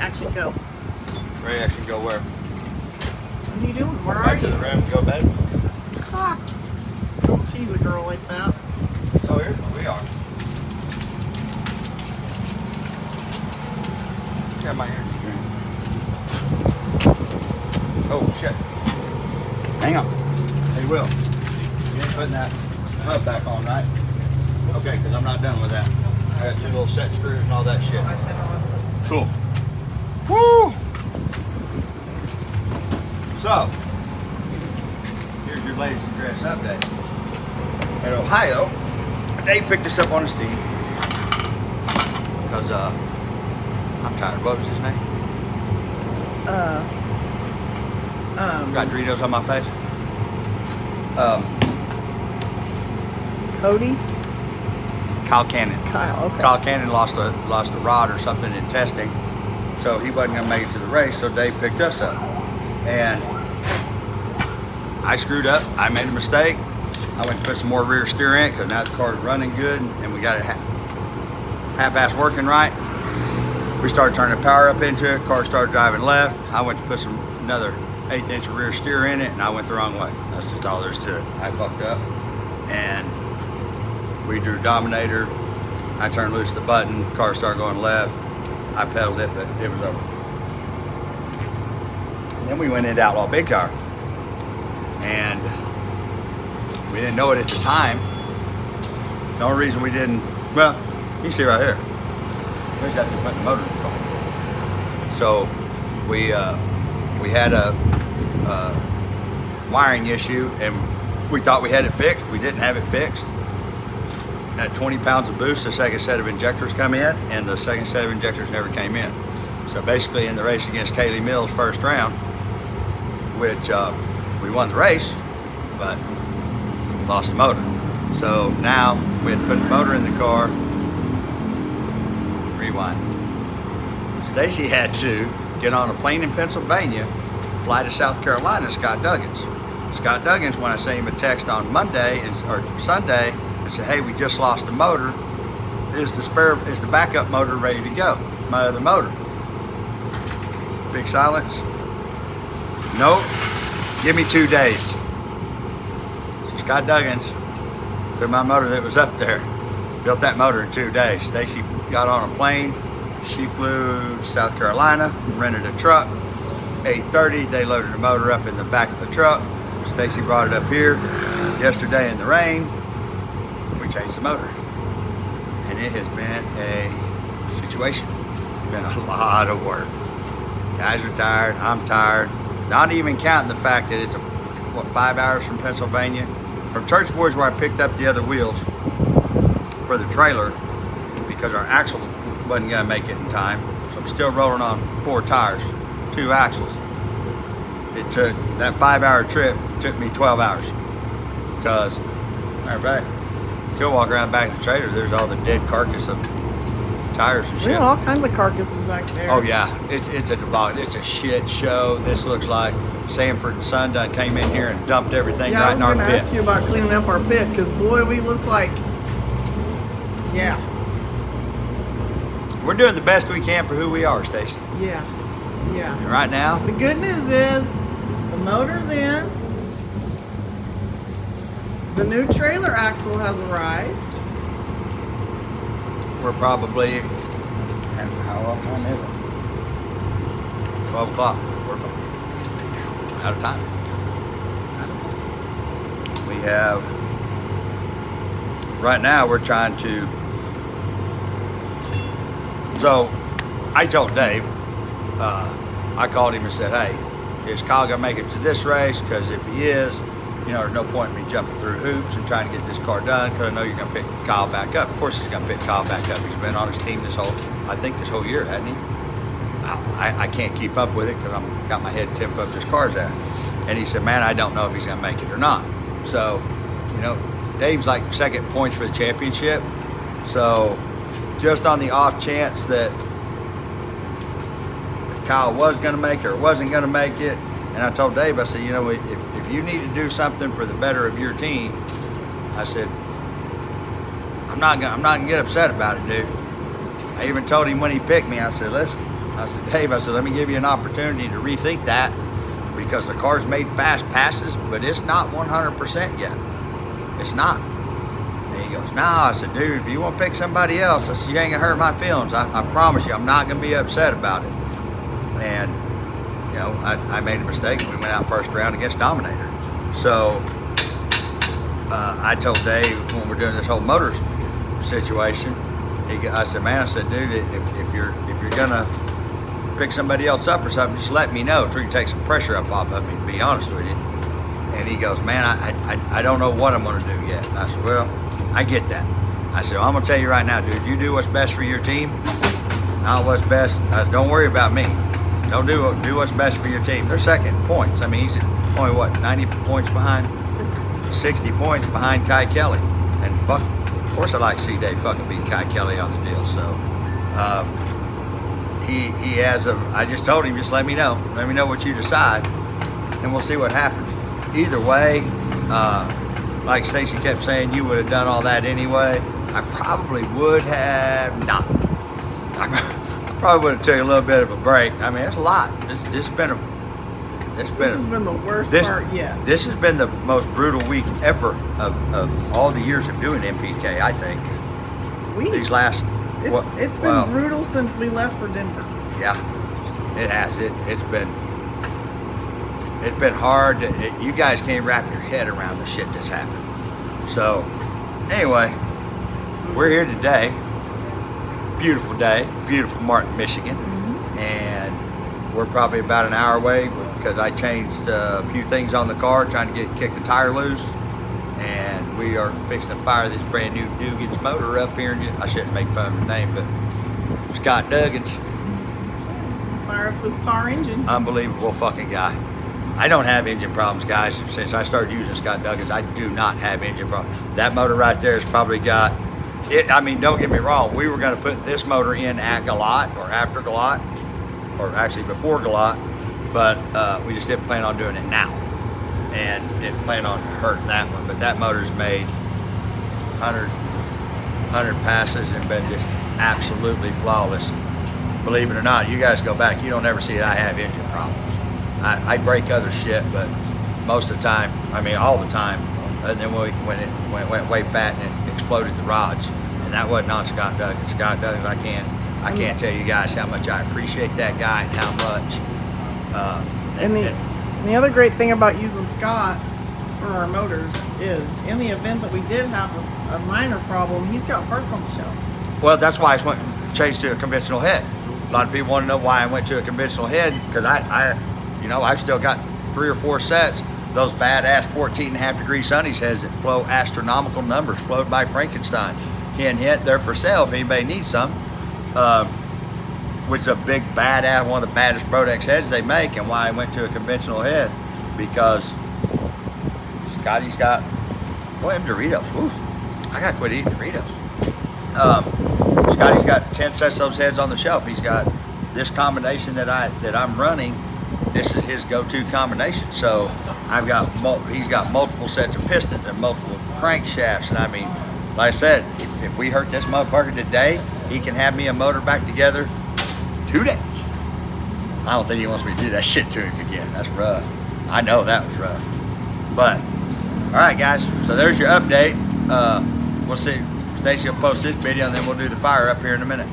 action, go. Ready, action, go where? What are you doing? Where are Back to you? the rim, go back. Ah, don't tease a girl like that. Oh, here's where we are. Got my energy drink. Oh, shit. Hang on. Hey, Will. You ain't putting that hub back on, right? Okay, because I'm not done with that. I got two little set screws and all that shit. Cool. Woo! So, here's your ladies and dress update. In Ohio, Dave picked us up on his team because I'm tired. What was his name? Got Doritos on my face. Cody? Kyle Cannon. Kyle, okay. Kyle Cannon lost a rod or something in testing, so he wasn't gonna make it to the race. So Dave picked us up, and I screwed up. I made a mistake. I went to put some more rear steer in it because now the car's running good, and we got it half-ass working right. We started turning the power up into it. Car started driving left. I went to put another 1/8 inch of rear steer in it, and I went the wrong way. That's just all there is to it. I fucked up, and we drew Dominator. I turned loose the button. Car started going left. I pedaled it, but it was over. And then we went into Outlaw Big Tire, and we didn't know it at the time. The only reason we didn't, well, you see right here. We got to put the motor in the car. So we had a wiring issue, and we thought we had it fixed. We didn't have it fixed. At 20 pounds of boost, the second set of injectors come in, and the second set of injectors never came in. So basically, in the race against Kaylee Mills first round, which we won the race, but lost the motor. So now we had to put the motor in the car. Rewind. Stacy had to get on a plane in Pennsylvania, fly to South Carolina, Scott Duggins. Scott Duggins, when I sent him a text on Monday or Sunday, and said, "Hey, we just lost the motor. Is the backup motor ready to go? My other motor." Big silence. Nope. Give me 2 days. So Scott Duggins took my motor that was up there, built that motor in 2 days. Stacy got on a plane. She flew to South Carolina, rented a truck. 8:30, they loaded the motor up in the back of the truck. Stacy brought it up here yesterday in the rain. We changed the motor, and it has been a situation. It's been a lot of work. Guys are tired. I'm tired. Not even counting the fact that it's 5 hours from Pennsylvania, from Church Boys, where I picked up the other wheels for the trailer because our axle wasn't gonna make it in time. So I'm still rolling on 4 tires, 2 axles. It took that 5-hour trip. Took me 12 hours because, matter of fact, go walk around back of the trailer. There's all the dead carcass of tires and We shit. got all kinds of carcasses back there. Oh yeah, it's a debacle. It's a shit show. This looks like Sanford and Son done came in here and dumped everything right in our I was going to pit. ask you about cleaning up our pit because boy, we look like, yeah, We're doing the best we can for who we are, Stacey. yeah. And right now, The good news is the motor's in. The new trailer axle has arrived. we're probably, and how time is it? 12 o'clock. We're out of time. We have, right now we're trying to, so I told Dave, I called him and said, "Hey, is Kyle gonna make it to this race? Because if he is, you know, there's no point in me jumping through hoops and trying to get this car done because I know you're gonna pick Kyle back up." Of course he's gonna pick Kyle back up. He's been on his team this whole year, hasn't he? I can't keep up with it because I've got my head 10 foot up this car's ass. And he said, "Man, I don't know if he's gonna make it or not." So, you know, Dave's like second points for the championship. So just on the off chance that Kyle was gonna make it or wasn't gonna make it, and I told Dave, I said, you know, if you need to do something for the better of your team, I said, I'm not gonna get upset about it, dude. I even told him when he picked me, I said, listen, I said, Dave, I said, let me give you an opportunity to rethink that because the car's made fast passes, but it's not 100% yet. It's not. And he goes, no. I said, dude, if you want to pick somebody else, I said, you ain't gonna hurt my feelings. I promise you, I'm not gonna be upset about it. And, you know, I made a mistake. We went out first round against Dominator. So I told Dave when we're doing this whole motors situation, I said, man, I said, dude, if you're gonna pick somebody else up or something, just let me know so you can take some pressure up off of me, to be honest with you. And he goes, man, I don't know what I'm gonna do yet. And I said, well, I get that. I said, well, I'm gonna tell you right now, dude, you do what's best for your team. Not what's best. Don't worry about me. Don't do what's best for your team. They're second in points. I mean, he's only what, 90 points behind, 60 points behind Kai Kelly. And fuck, of course I like to see Dave fucking beat Kai Kelly on the deal. So he has I just told him, just let me know what you decide, and we'll see what happens. Either way, like Stacy kept saying, you would have done all that anyway. I probably would have not. I probably would have taken a little bit of a break. I mean, it's a lot. This has been the worst part yet. This has been the most brutal week ever of all the years of doing MPK, I think. These last... It's been brutal since we left for Denver. Yeah, it has. It's been hard. You guys can't wrap your head around the shit that's happened. So, anyway, we're here today. Beautiful day, beautiful Martin, Michigan. Mm-hmm. And we're probably about an hour away because I changed a few things on the car, trying to kick the tire loose. And we are fixing to fire this brand new Dugan's motor up here. I shouldn't make fun of the name, but Scott Duggins. Fire up this car engine. Unbelievable fucking guy. I don't have engine problems, guys. Since I started using Scott Duggins, I do not have engine problems. That motor right there has probably got it. I mean, don't get me wrong. We were going to put this motor in at Galot or after Galot, or actually before Galot, but we just didn't plan on doing it now. And didn't plan on hurting that one, but that motor's made 100 passes and been just absolutely flawless. Believe it or not, you guys go back, you don't ever see that I have engine problems. I break other shit, but most of the time, I mean all the time, and then when it went way fat and it exploded the rods, and that wasn't on Scott Duggins. Scott Duggins, I can't tell you guys how much I appreciate that guy and how much. And the other great thing about using Scott for our motors is, in the event that we did have a minor problem, he's got parts on the shelf. Well, that's why I changed to a conventional head. A lot of people want to know why I went to a conventional head, because I've still got 3 or 4 sets. Those badass 14.5-degree Sunnies heads that flow astronomical numbers, flowed by Frankenstein. Hint, they're for sale if anybody needs some. Which is a big badass, one of the baddest Brodex heads they make, and why I went to a conventional head, because Scotty's got, boy, them Doritos. Ooh, I gotta quit eating Doritos. Scotty's got 10 sets of those heads on the shelf. He's got this combination that I'm running. This is his go-to combination. So he's got multiple sets of pistons and multiple crankshafts, and I mean, like I said, if we hurt this motherfucker today, he can have me a motor back together 2 days. I don't think he wants me to do that shit to him again. That's rough. I know that was rough. But, all right, guys. So there's your update. We'll see. Stacy will post this video, and then we'll do the fire up here in a minute.